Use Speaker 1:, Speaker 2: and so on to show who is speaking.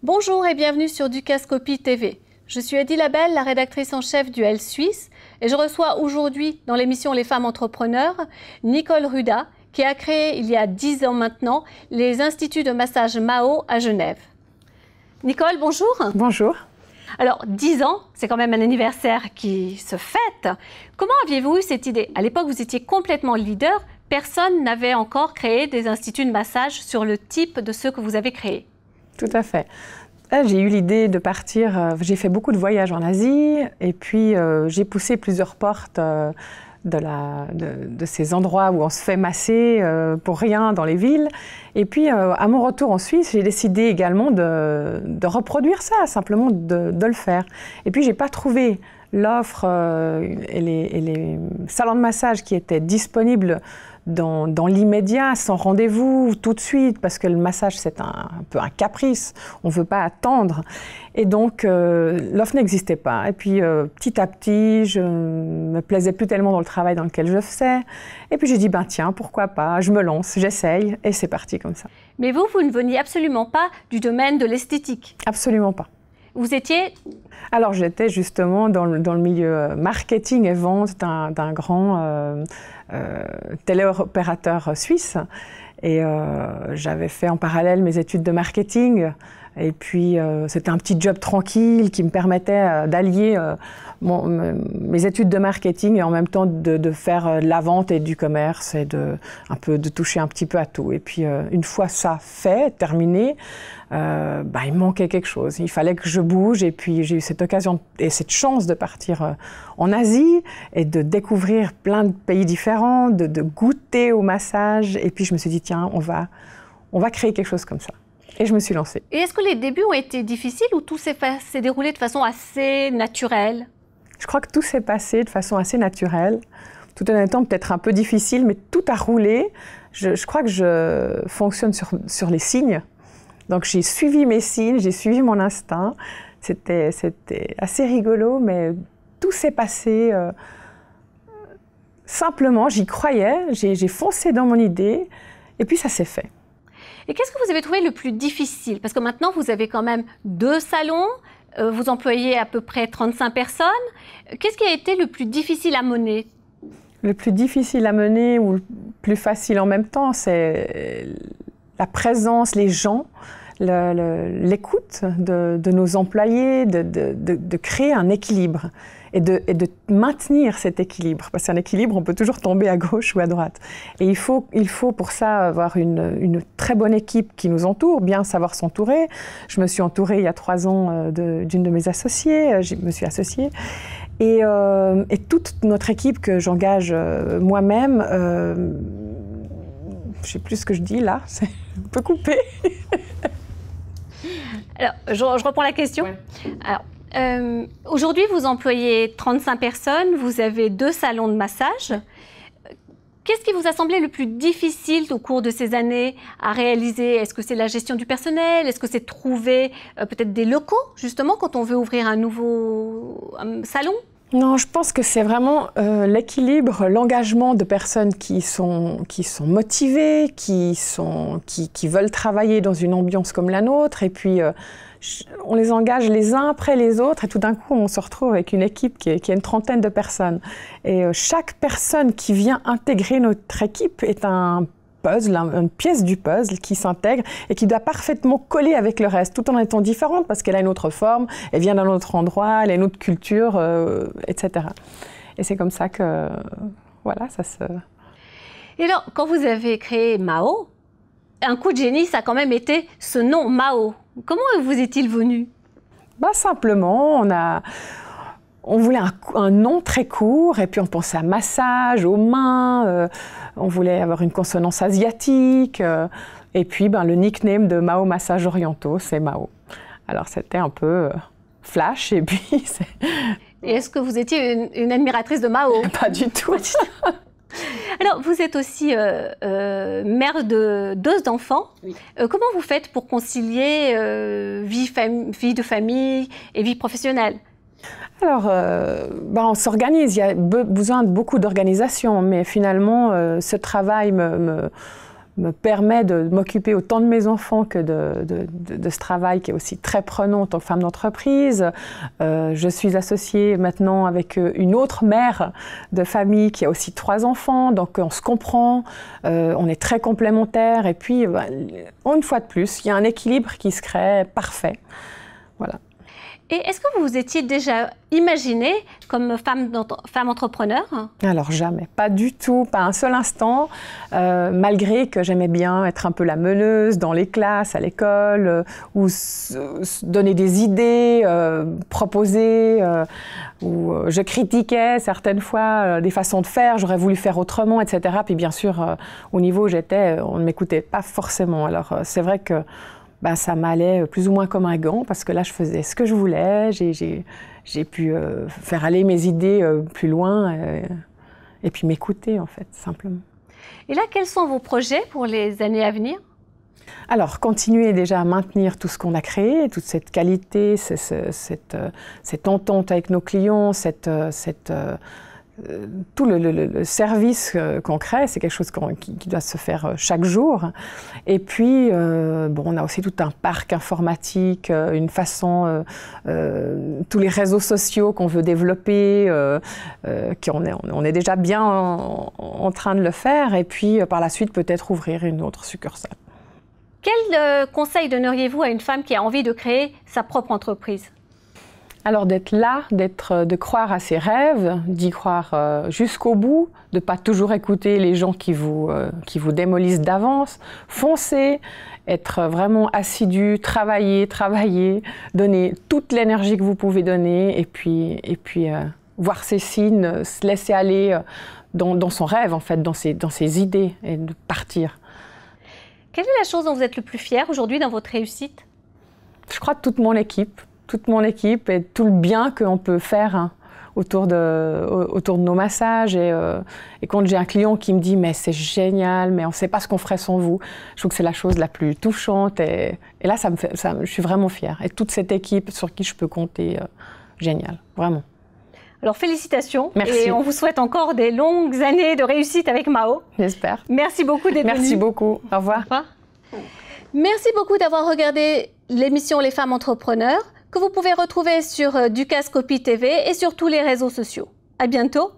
Speaker 1: Bonjour et bienvenue sur Ducascopie TV. Je suis Eddy Labelle, la rédactrice en chef du Health Suisse, et je reçois aujourd'hui dans l'émission Les femmes entrepreneurs Nicole Ruda, qui a créé il y a 10 ans maintenant les instituts de massage Mao à Genève. Nicole, bonjour.
Speaker 2: Bonjour.
Speaker 1: Alors, 10 ans, c'est quand même un anniversaire qui se fête. Comment aviez-vous eu cette idée? À l'époque, vous étiez complètement leader. Personne n'avait encore créé des instituts de massage sur le type de ceux que vous avez créés.
Speaker 2: Tout à fait. J'ai eu l'idée de partir, j'ai fait beaucoup de voyages en Asie et puis j'ai poussé plusieurs portes de ces endroits où on se fait masser pour rien dans les villes. Et puis à mon retour en Suisse, j'ai décidé également de reproduire ça, simplement de le faire. Et puis j'ai pas trouvé l'offre et les salons de massage qui étaient disponibles dans l'immédiat, sans rendez-vous, tout de suite, parce que le massage, c'est un peu un caprice, on ne veut pas attendre. Et donc, l'offre n'existait pas. Et puis, petit à petit, je me plaisais plus tellement dans le travail dans lequel je faisais. Et puis, j'ai dit, ben tiens, pourquoi pas, je me lance, j'essaye, et c'est parti comme ça.
Speaker 1: Mais vous ne veniez absolument pas du domaine de l'esthétique?
Speaker 2: Absolument pas.
Speaker 1: Vous étiez?
Speaker 2: Alors, j'étais justement dans le milieu marketing et vente d'un grand téléopérateur suisse. Et j'avais fait en parallèle mes études de marketing. Et puis, c'était un petit job tranquille qui me permettait d'allier mes études de marketing et en même temps de faire de la vente et du commerce et de toucher un petit peu à tout. Et puis, une fois ça fait, terminé, il me manquait quelque chose. Il fallait que je bouge et puis j'ai eu cette occasion et cette chance de partir en Asie et de découvrir plein de pays différents, de goûter au massage. Et puis, je me suis dit, tiens, on va créer quelque chose comme ça. Et je me suis lancée.
Speaker 1: Et est-ce que les débuts ont été difficiles ou tout s'est déroulé de façon assez naturelle?
Speaker 2: Je crois que tout s'est passé de façon assez naturelle, tout en étant peut-être un peu difficile, mais tout a roulé. Je crois que je fonctionne sur les signes. Donc j'ai suivi mes signes, j'ai suivi mon instinct. C'était assez rigolo, mais tout s'est passé simplement. J'y croyais, j'ai foncé dans mon idée, et puis ça s'est fait.
Speaker 1: Et qu'est-ce que vous avez trouvé le plus difficile? Parce que maintenant, vous avez quand même 2 salons, vous employez à peu près 35 personnes. Qu'est-ce qui a été le plus difficile à mener?
Speaker 2: Le plus difficile à mener ou le plus facile en même temps, c'est la présence, les gens, l'écoute de nos employés, de créer un équilibre et de maintenir cet équilibre. Parce qu'un équilibre, on peut toujours tomber à gauche ou à droite. Et il faut pour ça avoir une très bonne équipe qui nous entoure, bien savoir s'entourer. Je me suis entourée il y a 3 ans d'une de mes associées, je me suis associée. Et toute notre équipe que j'engage moi-même, je ne sais plus ce que je dis là, c'est un peu coupé.
Speaker 1: Alors, je reprends la question. Ouais. Alors, aujourd'hui, vous employez 35 personnes, vous avez 2 salons de massage. Qu'est-ce qui vous a semblé le plus difficile au cours de ces années à réaliser? Est-ce que c'est la gestion du personnel? Est-ce que c'est trouver peut-être des locaux, justement, quand on veut ouvrir un nouveau salon?
Speaker 2: Non, je pense que c'est vraiment l'équilibre, l'engagement de personnes qui sont motivées, qui veulent travailler dans une ambiance comme la nôtre. Et puis, on les engage les uns après les autres. Et tout d'un coup, on se retrouve avec une équipe qui a une trentaine de personnes. Et chaque personne qui vient intégrer notre équipe est un puzzle, une pièce du puzzle qui s'intègre et qui doit parfaitement coller avec le reste, tout en étant différente parce qu'elle a une autre forme, elle vient d'un autre endroit, elle a une autre culture, etc. Et c'est comme ça que, voilà, ça se...
Speaker 1: Et alors, quand vous avez créé Mao, un coup de génie, ça a quand même été ce nom, Mao. Comment vous est-il venu?
Speaker 2: Simplement, on voulait un nom très court et puis on pensait à massage, aux mains, on voulait avoir une consonance asiatique et puis le nickname de Mao Massages Orientaux, c'est Mao. Alors c'était un peu flash et puis...
Speaker 1: Et est-ce que vous étiez une admiratrice de Mao?
Speaker 2: Pas du tout.
Speaker 1: Alors, vous êtes aussi mère de 2 enfants. Oui. Comment vous faites pour concilier vie de famille et vie professionnelle?
Speaker 2: Alors, on s'organise. Il y a besoin de beaucoup d'organisation, mais finalement, ce travail me permet de m'occuper autant de mes enfants que de ce travail qui est aussi très prenant en tant que femme d'entreprise. Je suis associée maintenant avec une autre mère de famille qui a aussi 3 enfants, donc on se comprend, on est très complémentaires et puis une fois de plus, il y a un équilibre qui se crée parfait. Voilà.
Speaker 1: Et est-ce que vous vous étiez déjà imaginée comme femme entrepreneur?
Speaker 2: Alors jamais, pas du tout, pas un seul instant, malgré que j'aimais bien être un peu la meneuse dans les classes, à l'école, ou donner des idées, proposer, ou je critiquais certaines fois des façons de faire, j'aurais voulu faire autrement, etc. Puis bien sûr, au niveau où j'étais, on ne m'écoutait pas forcément. Alors c'est vrai que ça m'allait plus ou moins comme un gant parce que là, je faisais ce que je voulais, j'ai pu faire aller mes idées plus loin et puis m'écouter, en fait, simplement.
Speaker 1: Et là, quels sont vos projets pour les années à venir?
Speaker 2: Alors, continuer déjà à maintenir tout ce qu'on a créé, toute cette qualité, cette entente avec nos clients, tout le service qu'on crée, c'est quelque chose qui doit se faire chaque jour. Et puis, on a aussi tout un parc informatique, une façon, tous les réseaux sociaux qu'on veut développer, on est déjà bien en train de le faire. Et puis, par la suite, peut-être ouvrir une autre succursale.
Speaker 1: Quel conseil donneriez-vous à une femme qui a envie de créer sa propre entreprise?
Speaker 2: Alors d'être là, de croire à ses rêves, d'y croire jusqu'au bout, de ne pas toujours écouter les gens qui vous démolissent d'avance, foncer, être vraiment assidu, travailler, donner toute l'énergie que vous pouvez donner et puis voir ses signes, se laisser aller dans son rêve en fait, dans ses idées et de partir.
Speaker 1: Quelle est la chose dont vous êtes le plus fière aujourd'hui dans votre réussite?
Speaker 2: Je crois toute mon équipe et tout le bien qu'on peut faire autour de nos massages. Et quand j'ai un client qui me dit « mais c'est génial, mais on ne sait pas ce qu'on ferait sans vous », je trouve que c'est la chose la plus touchante. Et là, je suis vraiment fière. Et toute cette équipe sur qui je peux compter, génial, vraiment.
Speaker 1: Alors félicitations.
Speaker 2: Merci.
Speaker 1: Et on vous souhaite encore des longues années de réussite avec Mao.
Speaker 2: J'espère.
Speaker 1: Merci beaucoup d'être venu.
Speaker 2: Merci beaucoup. Au revoir.
Speaker 1: Au revoir. Merci beaucoup d'avoir regardé l'émission Les Femmes Entrepreneurs, que vous pouvez retrouver sur Ducas Copy TV et sur tous les réseaux sociaux. À bientôt.